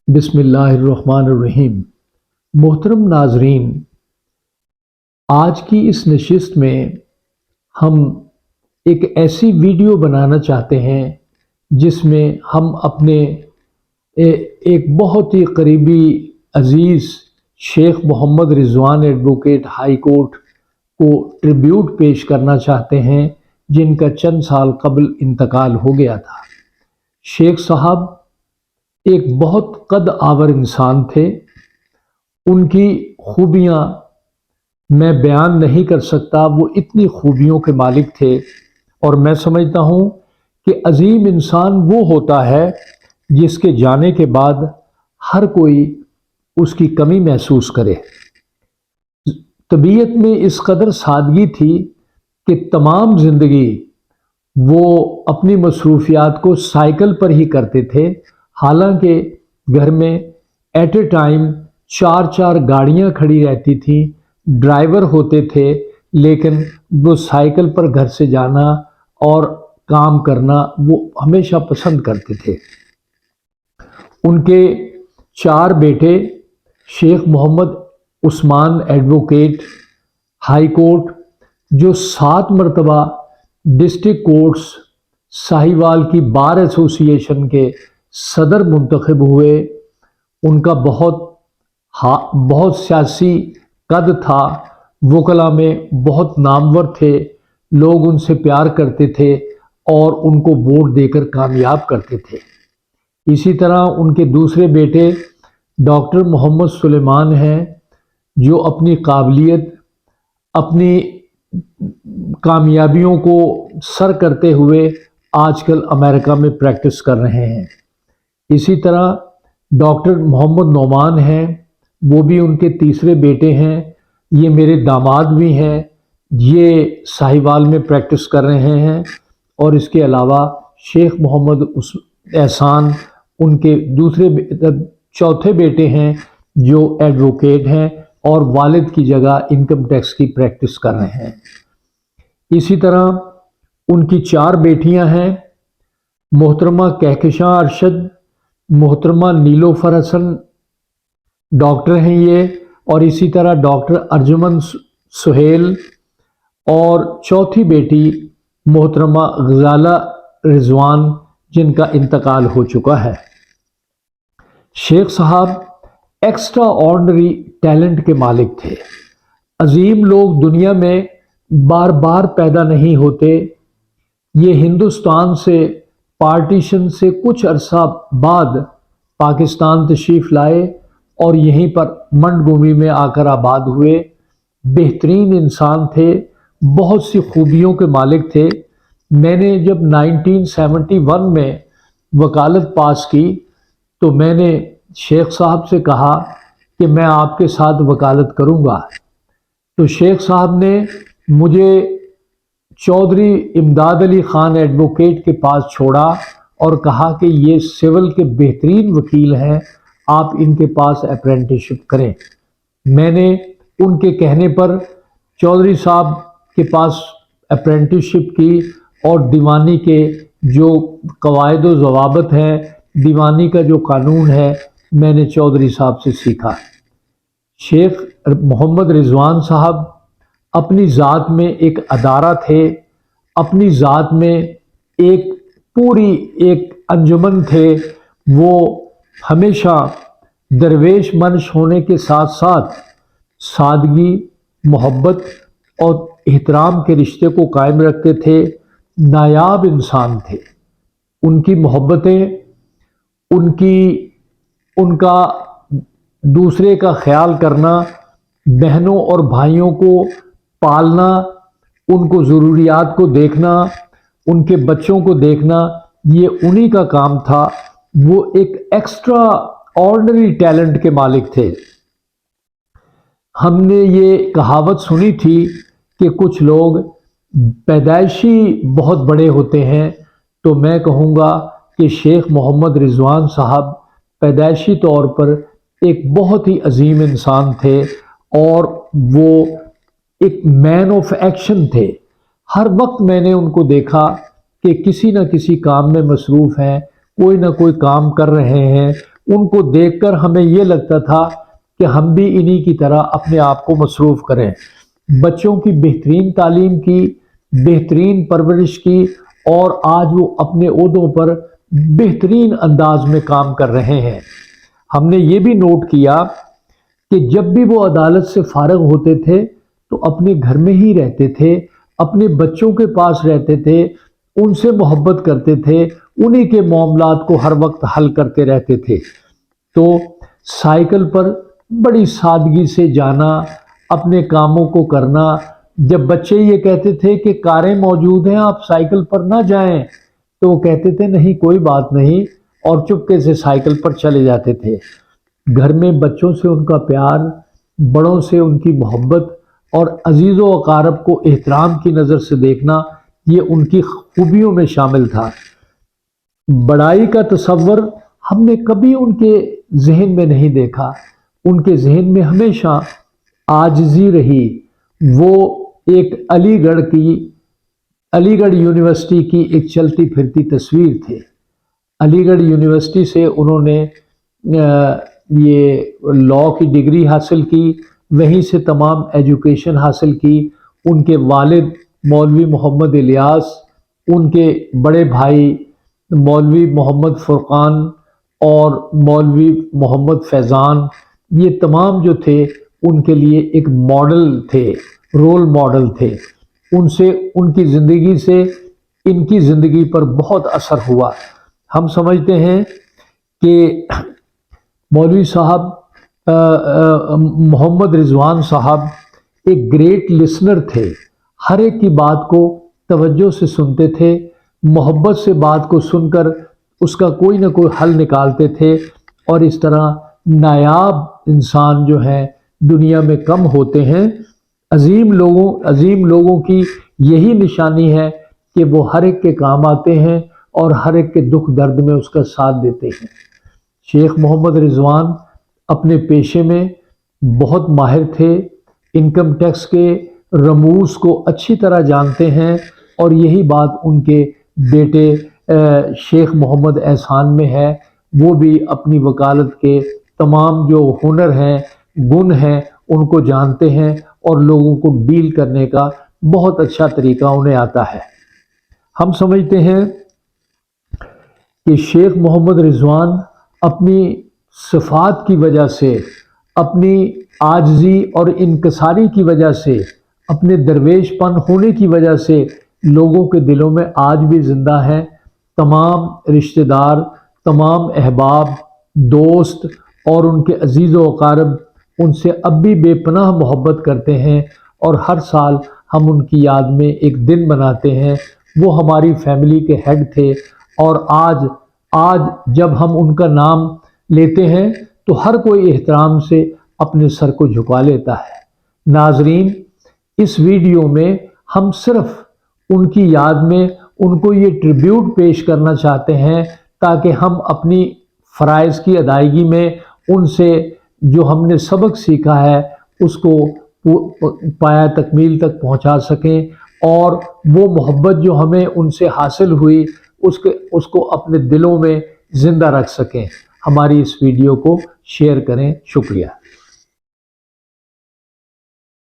بسم اللہ الرحمن الرحیم۔ محترم ناظرین، آج کی اس نشست میں ہم ایک ایسی ویڈیو بنانا چاہتے ہیں جس میں ہم اپنے ایک بہت ہی قریبی عزیز شیخ محمد رضوان ایڈوکیٹ ہائی کورٹ کو ٹریبیوٹ پیش کرنا چاہتے ہیں، جن کا چند سال قبل انتقال ہو گیا تھا۔ شیخ صاحب ایک بہت قد آور انسان تھے۔ ان کی خوبیاں میں بیان نہیں کر سکتا، وہ اتنی خوبیوں کے مالک تھے، اور میں سمجھتا ہوں کہ عظیم انسان وہ ہوتا ہے جس کے جانے کے بعد ہر کوئی اس کی کمی محسوس کرے۔ طبیعت میں اس قدر سادگی تھی کہ تمام زندگی وہ اپنی مصروفیات کو سائیکل پر ہی کرتے تھے، حالانکہ گھر میں ایٹ اے ٹائم چار گاڑیاں کھڑی رہتی تھیں، ڈرائیور ہوتے تھے، لیکن وہ سائیکل پر گھر سے جانا اور کام کرنا وہ ہمیشہ پسند کرتے تھے۔ ان کے 4 بیٹے شیخ Muhammad Usman advocate high court, جو 7 مرتبہ ڈسٹرکٹ کورٹس ساہیوال کی بار ایسوسی ایشن کے صدر منتخب ہوئے۔ ان کا بہت سیاسی قد تھا، وکلا میں بہت نامور تھے، لوگ ان سے پیار کرتے تھے اور ان کو ووٹ دے کر کامیاب کرتے تھے۔ اسی طرح ان کے دوسرے بیٹے ڈاکٹر محمد سلیمان ہیں، جو اپنی قابلیت، اپنی کامیابیوں کو سر کرتے ہوئے آج کل امریکہ میں پریکٹس کر رہے ہیں۔ اسی طرح ڈاکٹر محمد نعمان ہیں، وہ بھی ان کے تیسرے بیٹے ہیں، یہ میرے داماد بھی ہیں، یہ ساہیوال میں پریکٹس کر رہے ہیں۔ اور اس کے علاوہ شیخ محمد احسان ان کے چوتھے بیٹے ہیں، جو ایڈوکیٹ ہیں اور والد کی جگہ انکم ٹیکس کی پریکٹس کر رہے ہیں۔ اسی طرح ان کی 4 بیٹیاں ہیں، محترمہ کہکشاں ارشد، محترمہ نیلوفر حسن ڈاکٹر ہیں یہ، اور اسی طرح ڈاکٹر ارجمن سہیل، اور چوتھی بیٹی محترمہ غزالہ رضوان، جن کا انتقال ہو چکا ہے۔ شیخ صاحب ایکسٹرا آرڈنری ٹیلنٹ کے مالک تھے۔ عظیم لوگ دنیا میں بار بار پیدا نہیں ہوتے۔ یہ ہندوستان سے پارٹیشن سے کچھ عرصہ بعد پاکستان تشریف لائے اور یہیں پر منڈ بھومی میں آ کر آباد ہوئے۔ بہترین انسان تھے، بہت سی خوبیوں کے مالک تھے۔ میں نے جب 1971 میں وکالت پاس کی تو میں نے شیخ صاحب سے کہا کہ میں آپ کے ساتھ وکالت کروں گا، تو شیخ صاحب نے مجھے چودھری امداد علی خان ایڈوکیٹ کے پاس چھوڑا اور کہا کہ یہ سول کے بہترین وکیل ہیں، آپ ان کے پاس اپرینٹسشپ کریں۔ میں نے ان کے کہنے پر چودھری صاحب کے پاس اپرینٹسشپ کی اور دیوانی کے جو قواعد و ضوابط ہیں، دیوانی کا جو قانون ہے، میں نے چودھری صاحب سے سیکھا۔ شیخ محمد رضوان صاحب اپنی ذات میں ایک ادارہ تھے، اپنی ذات میں ایک انجمن تھے۔ وہ ہمیشہ درویش منش ہونے کے ساتھ ساتھ سادگی، محبت اور احترام کے رشتے کو قائم رکھتے تھے۔ نایاب انسان تھے۔ ان کی محبتیں، ان کا دوسرے کا خیال کرنا، بہنوں اور بھائیوں کو پالنا، ان کو ضروریات کو دیکھنا، ان کے بچوں کو دیکھنا، یہ انہی کا کام تھا۔ وہ ایک ایکسٹرا آرڈنری ٹیلنٹ کے مالک تھے۔ ہم نے یہ کہاوت سنی تھی کہ کچھ لوگ پیدائشی بہت بڑے ہوتے ہیں، تو میں کہوں گا کہ شیخ محمد رضوان صاحب پیدائشی طور پر ایک بہت ہی عظیم انسان تھے، اور وہ ایک مین آف ایکشن تھے۔ ہر وقت میں نے ان کو دیکھا کہ کسی نہ کسی کام میں مصروف ہیں، کوئی نہ کوئی کام کر رہے ہیں۔ ان کو دیکھ کر ہمیں یہ لگتا تھا کہ ہم بھی انہی کی طرح اپنے آپ کو مصروف کریں، بچوں کی بہترین تعلیم کی، بہترین پرورش کی، اور آج وہ اپنے عہدوں پر بہترین انداز میں کام کر رہے ہیں۔ ہم نے یہ بھی نوٹ کیا کہ جب بھی وہ عدالت سے فارغ ہوتے تھے تو اپنے گھر میں ہی رہتے تھے، اپنے بچوں کے پاس رہتے تھے، ان سے محبت کرتے تھے، انہی کے معاملات کو ہر وقت حل کرتے رہتے تھے۔ تو سائیکل پر بڑی سادگی سے جانا، اپنے کاموں کو کرنا، جب بچے یہ کہتے تھے کہ کاریں موجود ہیں آپ سائیکل پر نہ جائیں تو وہ کہتے تھے نہیں کوئی بات نہیں، اور چپکے سے سائیکل پر چلے جاتے تھے۔ گھر میں بچوں سے ان کا پیار، بڑوں سے ان کی محبت اور عزیز و اقارب کو احترام کی نظر سے دیکھنا، یہ ان کی خوبیوں میں شامل تھا۔ بڑائی کا تصور ہم نے کبھی ان کے ذہن میں نہیں دیکھا، ان کے ذہن میں ہمیشہ عاجزی رہی۔ وہ ایک علی گڑھ یونیورسٹی کی ایک چلتی پھرتی تصویر تھے۔ علی گڑھ یونیورسٹی سے انہوں نے یہ لاء کی ڈگری حاصل کی، وہیں سے تمام ایجوکیشن حاصل کی۔ ان کے والد مولوی محمد الیاس، ان کے بڑے بھائی مولوی محمد فرقان اور مولوی محمد فیضان، یہ تمام جو تھے ان کے لیے ایک ماڈل تھے، رول ماڈل تھے۔ ان سے، ان کی زندگی سے ان کی زندگی پر بہت اثر ہوا۔ ہم سمجھتے ہیں کہ مولوی صاحب محمد رضوان صاحب ایک گریٹ لسنر تھے، ہر ایک کی بات کو توجہ سے سنتے تھے، محبت سے بات کو سن کر اس کا کوئی نہ کوئی حل نکالتے تھے، اور اس طرح نایاب انسان جو ہیں دنیا میں کم ہوتے ہیں۔ عظیم لوگوں کی یہی نشانی ہے کہ وہ ہر ایک کے کام آتے ہیں اور ہر ایک کے دکھ درد میں اس کا ساتھ دیتے ہیں۔ شیخ محمد رضوان اپنے پیشے میں بہت ماہر تھے، انکم ٹیکس کے رموز کو اچھی طرح جانتے ہیں، اور یہی بات ان کے بیٹے شیخ محمد احسان میں ہے۔ وہ بھی اپنی وکالت کے تمام جو ہنر ہیں، گن ہیں، ان کو جانتے ہیں، اور لوگوں کو ڈیل کرنے کا بہت اچھا طریقہ انہیں آتا ہے۔ ہم سمجھتے ہیں کہ شیخ محمد رضوان اپنی صفات کی وجہ سے، اپنی عاجزی اور انکساری کی وجہ سے، اپنے درویش پن ہونے کی وجہ سے لوگوں کے دلوں میں آج بھی زندہ ہیں۔ تمام رشتہ دار، تمام احباب، دوست اور ان کے عزیز و اقارب ان سے اب بھی بے پناہ محبت کرتے ہیں، اور ہر سال ہم ان کی یاد میں ایک دن مناتے ہیں۔ وہ ہماری فیملی کے ہیڈ تھے، اور آج جب ہم ان کا نام لیتے ہیں تو ہر کوئی احترام سے اپنے سر کو جھکا لیتا ہے۔ ناظرین، اس ویڈیو میں ہم صرف ان کی یاد میں ان کو یہ ٹریبیوٹ پیش کرنا چاہتے ہیں، تاکہ ہم اپنی فرائض کی ادائیگی میں ان سے جو ہم نے سبق سیکھا ہے اس کو پایہ تکمیل تک پہنچا سکیں، اور وہ محبت جو ہمیں ان سے حاصل ہوئی اس کو اپنے دلوں میں زندہ رکھ سکیں۔ ہماری اس ویڈیو کو شیئر کریں۔ شکریہ۔